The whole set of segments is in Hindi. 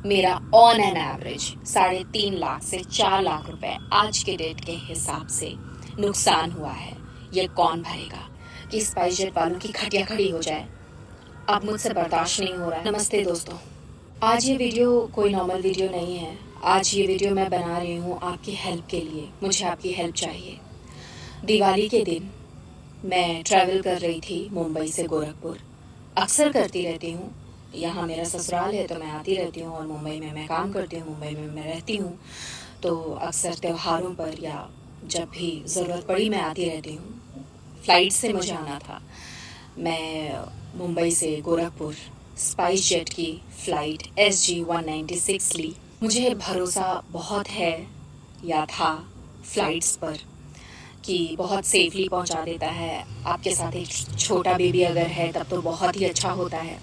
मेरा ऑन एन एवरेज 3.5 लाख से 4 लाख रुपए आज के डेट के हिसाब से नुकसान हुआ है। ये कौन भरेगा कि स्पाइस जेट वालों की खटिया खड़ी हो जाए। अब मुझसे बर्दाश्त नहीं हो रहा है। नमस्ते दोस्तों, आज ये वीडियो कोई नॉर्मल वीडियो नहीं है। आज ये वीडियो मैं बना रही हूँ आपकी हेल्प के लिए। मुझे आपकी हेल्प चाहिए। दिवाली के दिन मैं ट्रैवल कर रही थी मुंबई से गोरखपुर। अक्सर करती रहती हूँ, यहाँ मेरा ससुराल है तो मैं आती रहती हूँ और मुंबई में मैं काम करती हूँ, मुंबई में मैं रहती हूँ। तो अक्सर त्योहारों पर या जब भी ज़रूरत पड़ी मैं आती रहती हूँ। फ़्लाइट से मुझे आना था। मैं मुंबई से गोरखपुर स्पाइस जेट की फ़्लाइट SG-196 ली। मुझे भरोसा बहुत है या था फ़्लाइट्स पर कि बहुत सेफली पहुंचा देता है। आपके साथ एक छोटा बेबी अगर है तब तो बहुत ही अच्छा होता है।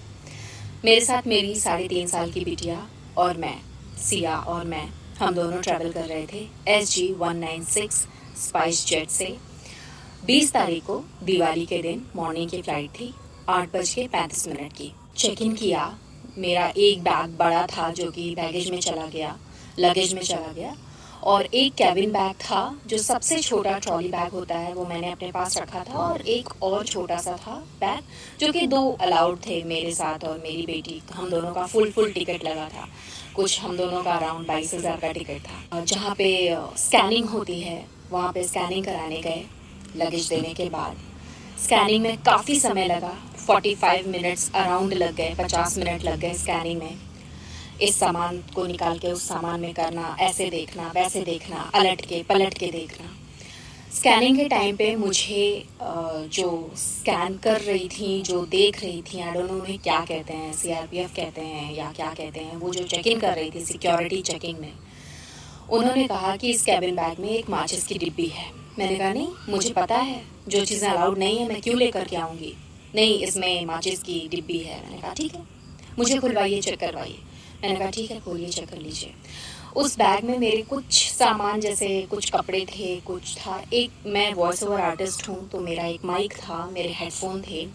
मेरे साथ मेरी 3.5 साल की बिटिया और मैं, सिया और मैं, हम दोनों ट्रैवल कर रहे थे SG-196 स्पाइस जेट से। 20 तारीख को दिवाली के दिन मॉर्निंग की फ़्लाइट थी, 8:35 की। चेक इन किया। मेरा एक बैग बड़ा था जो कि बैगेज में चला गया, लगेज में चला गया, और एक कैबिन बैग था जो सबसे छोटा ट्रॉली बैग होता है, वो मैंने अपने पास रखा था। और एक और छोटा सा था बैग जो कि 2 अलाउड थे, मेरे साथ और मेरी बेटी। हम दोनों का फुल टिकट लगा था। कुछ हम दोनों का अराउंड 22,000 का टिकट था। जहाँ पे स्कैनिंग होती है वहाँ पे स्कैनिंग कराने गए। लगेज देने के बाद स्कैनिंग में काफ़ी समय लगा, 45 मिनट्स अराउंड लग गए, 50 मिनट लग गए स्कैनिंग में। इस सामान को निकाल के उस सामान में करना, ऐसे देखना वैसे देखना, अलट के पलट के देखना। स्कैनिंग के टाइम पे मुझे जो स्कैन कर रही थी, जो देख रही थी, आई डोंट नो उन्हें क्या कहते हैं, CRPF कहते हैं या क्या कहते हैं, वो जो चेक इन कर रही थी सिक्योरिटी चेकिंग में, उन्होंने कहा कि इस कैबिन बैग में एक माचिस की डिब्बी है। मैंने कहा नहीं, मुझे पता है जो चीज़ें अलाउड नहीं है मैं क्यों लेकर के आऊँगी। नहीं, इसमें माचिस की डिब्बी है। मैंने कहा ठीक है, मुझे खुलवाइए, चेक करवाइए। मैंने कहा ठीक है, खोलिए, चेक कर लीजिए। उस बैग में मेरे कुछ सामान, जैसे कुछ कपड़े थे, कुछ था। एक, मैं वॉइस ओवर आर्टिस्ट हूँ तो मेरा एक माइक था, मेरे हेडफोन थे,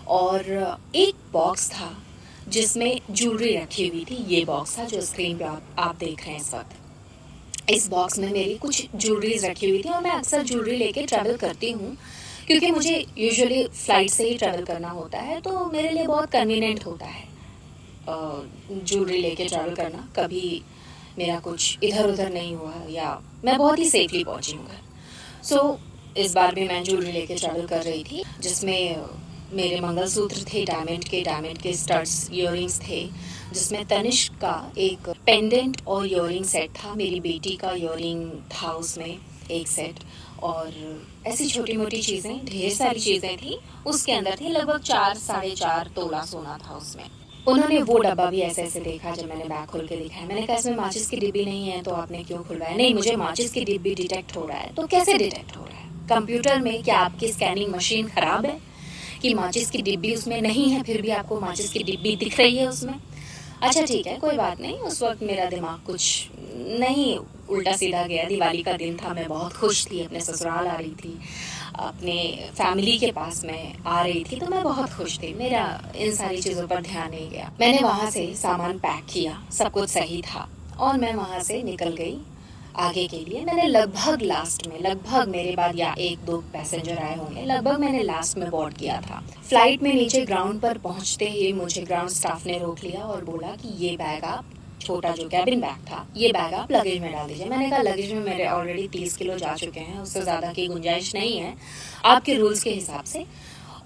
और एक बॉक्स था जिसमें ज्वेलरी रखी हुई थी। ये बॉक्स था जो स्क्रीन पे आप देख रहे हैं इस वक्त। इस बॉक्स में मेरी कुछ ज्वेलरीज रखी हुई थी और मैं अक्सर ज्वेलरी लेके ट्रैवल करती हूँ क्योंकि मुझे यूजुअली फ़्लाइट से ही ट्रैवल करना होता है, तो मेरे लिए बहुत कन्वीनियंट होता है ज्वेलरी लेके ट्रैवल करना। कभी मेरा कुछ इधर उधर नहीं हुआ या मैं बहुत ही सेफली पहुँची हूँ घर। सो इस बार भी मैं ज्वेलरी लेके ट्रैवल कर रही थी जिसमें मेरे मंगलसूत्र थे, डायमंड के स्टड्स, इयररिंग्स थे, जिसमें तनिष्क का एक पेंडेंट और इयररिंग सेट था। मेरी बेटी का इयररिंग था उसमें एक सेट, और ऐसी छोटी मोटी चीज़ें, ढेर सारी चीज़ें थी उसके अंदर थी। लगभग 4-4.5 तोला सोना था उसमें। उन्होंने वो डब्बा भी ऐसे ऐसे देखा जब मैंने बैग खोल के दिखाया। मैंने कहा इसमें माचिस की डिब्बी नहीं है तो आपने क्यों खुलवाया। नहीं, मुझे माचिस की डिब्बी डिटेक्ट हो रहा है। तो कैसे डिटेक्ट हो रहा है? कंप्यूटर में क्या आपकी स्कैनिंग मशीन ख़राब है कि माचिस की डिब्बी उसमें नहीं है फिर भी आपको माचिस की डिब्बी दिख रही है उसमें? अच्छा ठीक है, कोई बात नहीं। उस वक्त मेरा दिमाग कुछ नहीं उल्टा सीधा गया। दिवाली का दिन था, मैं बहुत खुश थी, अपने ससुराल आ रही थी, अपने फैमिली के पास मैं आ रही थी, तो मैं बहुत खुश थी। मेरा इन सारी चीज़ों पर ध्यान नहीं गया। मैंने वहाँ से सामान पैक किया, सब कुछ सही था, और मैं वहाँ से निकल गई आगे के लिए। मैंने लगभग लास्ट में, लगभग मेरे बाद या 1-2 पैसेंजर आए होंगे, लगभग मैंने लास्ट में बोर्ड किया था। फ्लाइट में नीचे ग्राउंड पर पहुंचते ही मुझे ग्राउंड स्टाफ ने रोक लिया और बोला कि ये बैग आप, छोटा जो कैबिन बैग था, ये बैग आप लगेज में डाल दीजिए। मैंने कहा लगेज में मेरे ऑलरेडी 30 किलो जा चुके हैं, उससे ज़्यादा की गुंजाइश नहीं है आपके रूल्स के हिसाब से,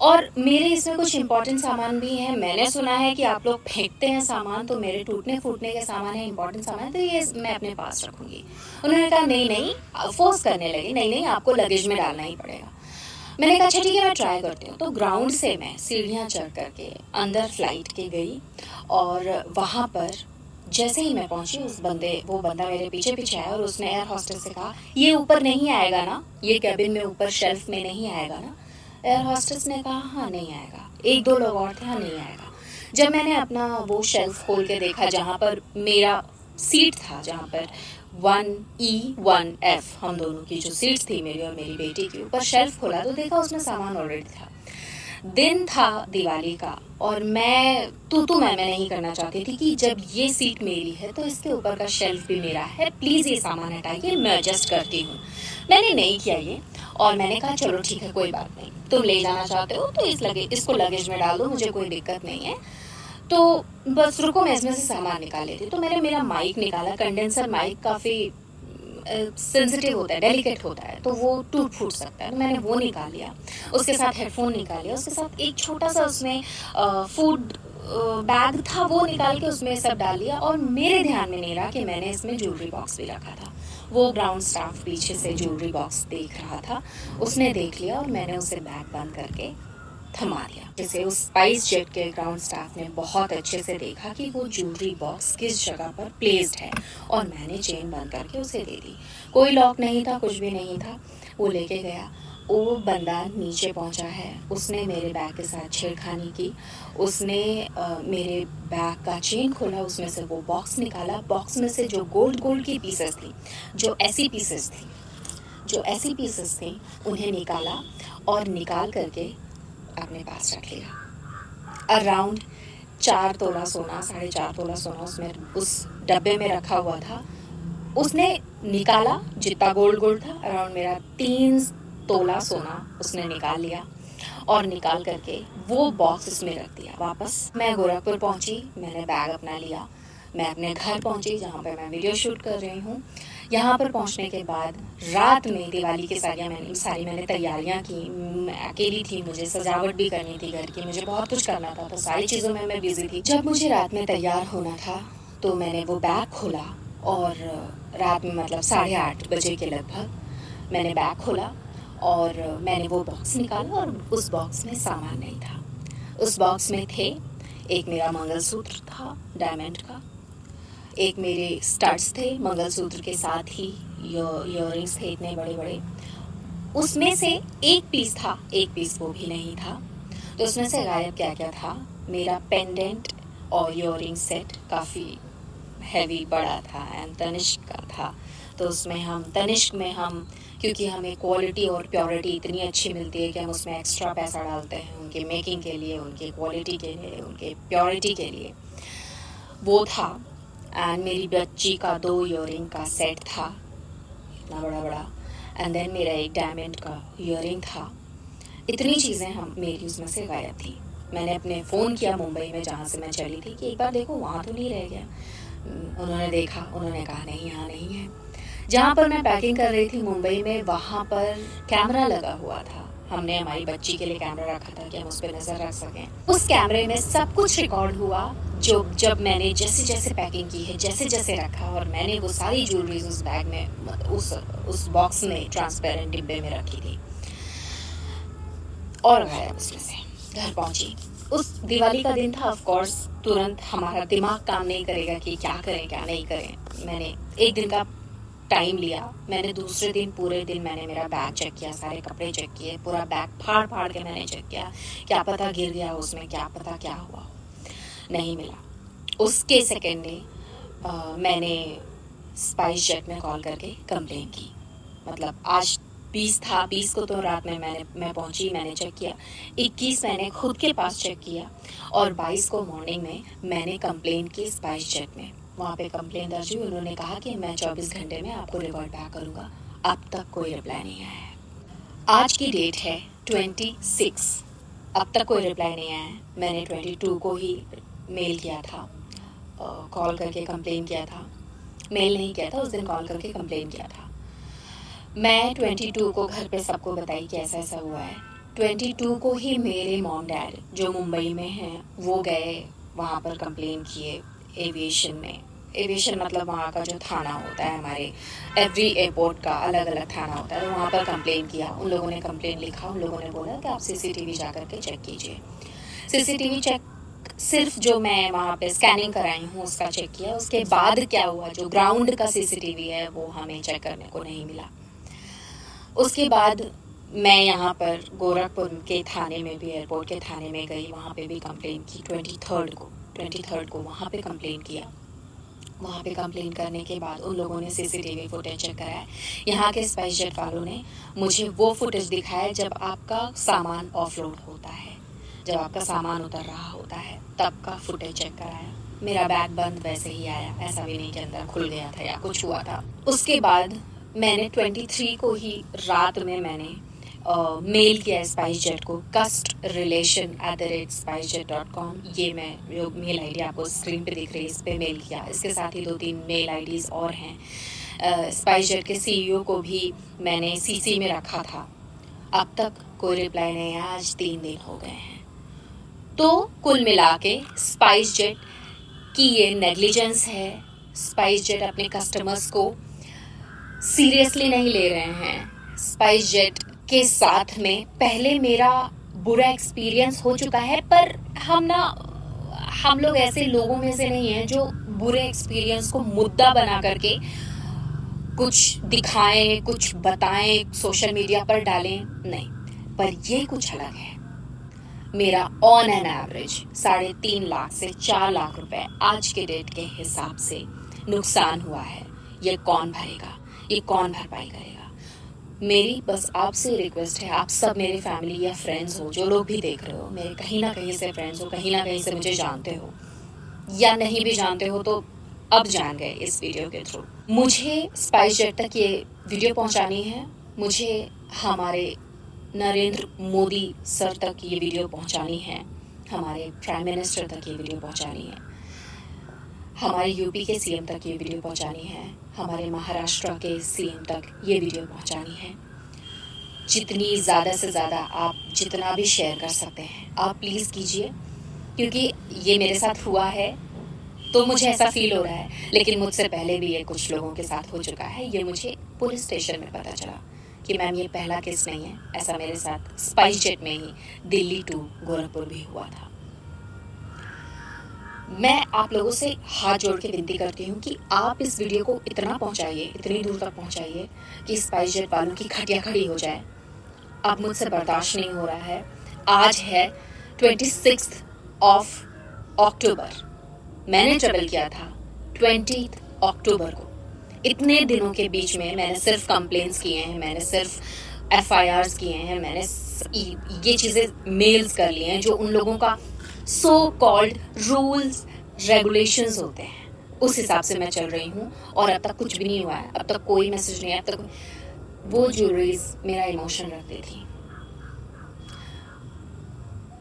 और मेरे इसमें कुछ इंपॉर्टेंट सामान भी हैं। मैंने सुना है कि आप लोग फेंकते हैं सामान, तो मेरे टूटने फूटने के सामान है, इंपॉर्टेंट सामान है, तो ये मैं अपने पास रखूंगी। उन्होंने कहा नहीं नहीं, फोर्स करने लगे, नहीं नहीं आपको लगेज में डालना ही पड़ेगा। मैंने कहा अच्छा ठीक है, मैं ट्राई करती हूँ। तो ग्राउंड से मैं सीढ़ियाँ चढ़ करके अंदर फ्लाइट के गई, और वहाँ पर जैसे ही मैं पहुंची वो बंदा मेरे पीछे पीछे आया और उसने एयर हॉस्टेस से कहा ये ऊपर नहीं आएगा ना, ये कैबिन में ऊपर शेल्फ में नहीं आएगा ना। एयर हॉस्टेस ने कहा हाँ नहीं आएगा। 1-2 लोग और थे, हाँ नहीं आएगा। जब मैंने अपना वो शेल्फ खोल के देखा जहाँ पर मेरा सीट था, जहाँ पर 1E 1F हम दोनों की जो सीट्स थी, मेरी और मेरी बेटी की, ऊपर शेल्फ खोला तो देखा उसमें सामान ऑलरेडी था। दिन था दिवाली का और मैं मैं नहीं करना चाहती थी कि जब ये सीट मेरी है तो इसके ऊपर का शेल्फ भी मेरा है, प्लीज़ ये सामान हटाइए, मैं एडजस्ट करती हूँ। मैंने नहीं किया ये और मैंने कहा चलो ठीक है, कोई बात नहीं, तुम ले जाना चाहते हो तो इसको लगेज में डाल दो, मुझे कोई दिक्कत नहीं है। तो बस रुको, मैं इसमें से सामान निकाल लेती। तो मैंने मेरा माइक निकाला, कंडेंसर माइक काफ़ी सेंसिटिव होता है, डेलिकेट होता है, तो वो टूट फूट सकता है। तो मैंने वो निकाल लिया, उसके साथ हेडफोन निकाल लिया, उसके साथ एक छोटा सा उसमें फूड बैग था, वो निकाल के उसमें सब डाल लिया। और मेरे ध्यान में नहीं रहा कि मैंने इसमें ज्वेलरी बॉक्स भी रखा था। वो ग्राउंड स्टाफ पीछे से ज्वेलरी बॉक्स देख रहा था, उसने देख लिया और मैंने उसे बैग बंद करके थमा दिया। जैसे उस स्पाइस जेट के ग्राउंड स्टाफ ने बहुत अच्छे से देखा कि वो ज्वेलरी बॉक्स किस जगह पर प्लेस्ड है और मैंने चेन बंद करके उसे दे दी। कोई लॉक नहीं था, कुछ भी नहीं था। वो लेके गया, वो बंदा नीचे पहुंचा है, उसने मेरे बैग के साथ छेड़खानी की, उसने मेरे बैग का चेन खोला, उसमें से वो बॉक्स निकाला, बॉक्स में से जो गोल्ड की पीसेस थी, जो ऐसी पीसेस थी उन्हें निकाला और निकाल करके अपने पास रख लिया। अराउंड 4 तोला सोना, 4.5 तोला सोना उसमें उस डब्बे में रखा हुआ था। उसने निकाला, जितना गोल्ड था, अराउंड मेरा 3 तोला सोना उसने निकाल लिया और निकाल करके वो बॉक्स उसमें रख दिया। वापस मैं गोरखपुर पहुंची, मैंने बैग अपना लिया, मैं अपने घर पहुंची जहाँ पे मैं वीडियो शूट कर रही हूँ। यहाँ पर पहुँचने के बाद रात में दिवाली की सारी मैंने तैयारियाँ की। मैं अकेली थी, मुझे सजावट भी करनी थी घर की, मुझे बहुत कुछ करना था, तो सारी चीज़ों में मैं बिजी थी। जब मुझे रात में तैयार होना था तो मैंने वो बैग खोला और रात में मतलब 8:30 बजे के लगभग मैंने बैग खोला और मैंने वो बॉक्स निकाला और उस बॉक्स में सामान नहीं था। उस बॉक्स में थे, एक मेरा मंगलसूत्र था डायमंड का, एक मेरे स्टड्स थे मंगलसूत्र के साथ ही, ईयररिंग्स थे इतने बड़े बड़े। उसमें से एक पीस था, एक पीस वो भी नहीं था। तो उसमें से गायब क्या क्या था? मेरा पेंडेंट और ईयररिंग सेट काफ़ी हैवी बड़ा था एंड तनिष्क का था। तो उसमें तनिष्क में हम क्योंकि हमें क्वालिटी और प्योरिटी इतनी अच्छी मिलती है कि हम उसमें एक्स्ट्रा पैसा डालते हैं उनके मेकिंग के लिए, उनके क्वालिटी के लिए, उनके प्योरिटी के लिए। वो था एंड मेरी बच्ची का 2 ईयररिंग का सेट था, इतना बड़ा बड़ा, एंड देन मेरा एक डायमंड का ईयररिंग था। इतनी चीज़ें मेरी उसमें से गायब थी। मैंने अपने फ़ोन किया मुंबई में जहाँ से मैं चली थी कि एक बार देखो वहाँ तो नहीं रह गया। उन्होंने देखा, उन्होंने कहा नहीं, यहाँ नहीं है। जहाँ पर मैं पैकिंग कर रही थी मुंबई में, वहाँ पर कैमरा लगा हुआ था। हमने हमारी बच्ची के लिए कैमरा रखा था कि हम उस पर नज़र रख सकें। उस कैमरे में सब कुछ रिकॉर्ड हुआ, जो जब मैंने जैसे जैसे पैकिंग की है, जैसे जैसे रखा और मैंने वो सारी ज्वेलरीज उस बैग में, उस बॉक्स में, ट्रांसपेरेंट डिब्बे में रखी थी और गायब उसमें से। घर पहुंची, उस दिवाली का दिन था, ऑफ कोर्स तुरंत हमारा दिमाग काम नहीं करेगा कि क्या करें क्या नहीं करें। मैंने एक दिन का टाइम लिया, मैंने दूसरे दिन पूरे दिन मैंने मेरा बैग चेक किया, सारे कपड़े चेक किए, पूरा बैग फाड़ फाड़ के मैंने चेक किया, क्या पता गिर गया उसमें, क्या पता क्या हुआ, नहीं मिला। उसके सेकेंड डे मैंने स्पाइस जेट में कॉल करके कंप्लेन की। मतलब आज 20 था, 20 को तो रात में मैं पहुंची, मैंने चेक किया, 21 मैंने खुद के पास चेक किया और 22 को मॉर्निंग में मैंने कंप्लेन की स्पाइस जेट में। वहाँ पे कंप्लेन दर्ज हुई, उन्होंने कहा कि मैं 24 घंटे में आपको रिवर्ट बैक करूँगा। अब तक कोई रिप्लाई नहीं आया है। आज की डेट है 26, अब तक कोई रिप्लाई नहीं आया है। मैंने 22 को ही मेल किया था, कॉल करके कंप्लेन किया था, मेल नहीं किया था, उस दिन कॉल करके कंप्लेन किया था। मैं 22 को घर पे सबको बताई कि ऐसा ऐसा हुआ है। 22 को ही मेरे मॉम डैड जो मुंबई में हैं वो गए, वहाँ पर कंप्लेन किए एविएशन में। एविएशन मतलब वहाँ का जो थाना होता है, हमारे एवरी एयरपोर्ट का अलग अलग थाना होता है, वहाँ पर कंप्लेन किया। उन लोगों ने कंप्लेन लिखा, उन लोगों ने बोला कि आप सीसीटीवी जा कर के चेक कीजिए। सीसीटीवी चेक सिर्फ जो मैं वहाँ पे स्कैनिंग कराई हूँ उसका चेक किया, उसके बाद क्या हुआ, जो ग्राउंड का सीसीटीवी है वो हमें चेक करने को नहीं मिला। उसके बाद मैं यहाँ पर गोरखपुर के थाने में भी, एयरपोर्ट के थाने में गई, वहाँ पे भी कंप्लेन की। 23 को वहाँ पे कंप्लेन किया। वहाँ पे कंप्लेन करने के बाद उन लोगों ने सीसीटीवी फुटेज चेक कराया। यहाँ के स्पाइस जेट वालों ने मुझे वो फुटेज दिखाया जब आपका सामान ऑफलोड होता है। जब आपका सामान उतर रहा होता है तब का फुटेज चेक कराया। मेरा बैग बंद वैसे ही आया, ऐसा भी नहीं कि अंदर खुल गया था या कुछ हुआ था। उसके बाद मैंने 23 को ही रात में मैंने मेल किया स्पाइस जेट को custRelation@spicejet.com। ये मैं जो मेल आईडी आपको स्क्रीन पे दिख रही है इस पे मेल किया। इसके साथ ही 2-3 मेल आईडीज़ और हैं। स्पाइस जेट के CEO को भी मैंने CC में रखा था। अब तक कोई रिप्लाई नहीं आया, आज 3 दिन हो गए हैं। तो कुल मिला के स्पाइस जेट की ये नेग्लिजेंस है। स्पाइस जेट अपने कस्टमर्स को सीरियसली नहीं ले रहे हैं। स्पाइस जेट के साथ में पहले मेरा बुरा एक्सपीरियंस हो चुका है, पर हम लोग ऐसे लोगों में से नहीं हैं जो बुरे एक्सपीरियंस को मुद्दा बना करके कुछ दिखाएं, कुछ बताएं, सोशल मीडिया पर डालें। नहीं, पर ये कुछ अलग है। मेरा ऑन एन एवरेज 3.5 लाख से 4 लाख रुपए आज के डेट के हिसाब से नुकसान हुआ है। ये कौन भरेगा? ये कौन भरपाई करेगा? मेरी बस आपसे रिक्वेस्ट है, आप सब मेरे फैमिली या फ्रेंड्स हो, जो लोग भी देख रहे हो, मेरे कहीं ना कहीं से फ्रेंड्स हो, कहीं ना कहीं से मुझे जानते हो या नहीं भी जानते हो तो अब जान गए इस वीडियो के थ्रू। मुझे स्पाइस जेट तक ये वीडियो पहुंचानी है। मुझे हमारे नरेंद्र मोदी सर तक ये वीडियो पहुंचानी है। हमारे प्राइम मिनिस्टर तक ये वीडियो पहुंचानी है। हमारे यूपी के CM तक ये वीडियो पहुंचानी है। हमारे महाराष्ट्र के CM तक ये वीडियो पहुंचानी है। जितनी ज़्यादा से ज़्यादा आप जितना भी शेयर कर सकते हैं आप प्लीज़ कीजिए, क्योंकि ये मेरे साथ हुआ है तो मुझे ऐसा फील हो रहा है, लेकिन मुझसे पहले भी ये कुछ लोगों के साथ हो चुका है। ये मुझे पुलिस स्टेशन में पता चला कि मैम ये पहला केस नहीं है, ऐसा मेरे साथ स्पाइस जेट में ही दिल्ली टू गोरखपुर भी हुआ था। मैं आप लोगों से हाथ जोड़ के विनती करती हूँ कि आप इस वीडियो को इतना पहुँचाइए, इतनी दूर तक पहुँचाइए कि स्पाइस जेट वालों की खटिया खड़ी हो जाए। अब मुझसे बर्दाश्त नहीं हो रहा है। आज है 26 अक्टूबर। मैंने ट्रेवल किया था 20 अक्टूबर को। इतने दिनों के बीच में मैंने सिर्फ कंप्लेंट्स किए हैं, मैंने सिर्फ FIRs किए हैं, मैंने ये चीज़ें मेल्स कर लिए हैं जो उन लोगों का सो कॉल्ड रूल्स रेगुलेशंस होते हैं, उस हिसाब से मैं चल रही हूँ। और अब तक कुछ भी नहीं हुआ है, अब तक कोई मैसेज नहीं है। अब तक वो ज्वेलरीज मेरा इमोशन रखती थी।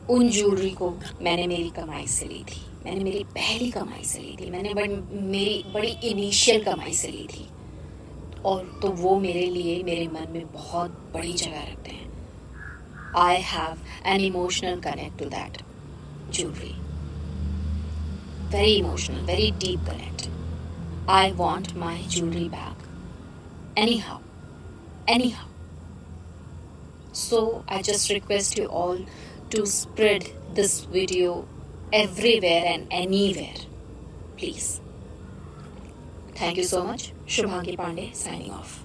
उन ज्वेलरी को मैंने मेरी कमाई से ली थी, मैंने मेरी पहली कमाई से ली थी, मैंने मेरी बड़ी इनिशियल कमाई से ली थी। और तो वो मेरे लिए मेरे मन में बहुत बड़ी जगह रखते हैं। I have an emotional connect to that jewelry. Very emotional, very deep connect. I want my jewelry back. Anyhow. So I just request you all to spread this video everywhere and anywhere. Please. Thank you so much. Shubhangi Pandey signing off.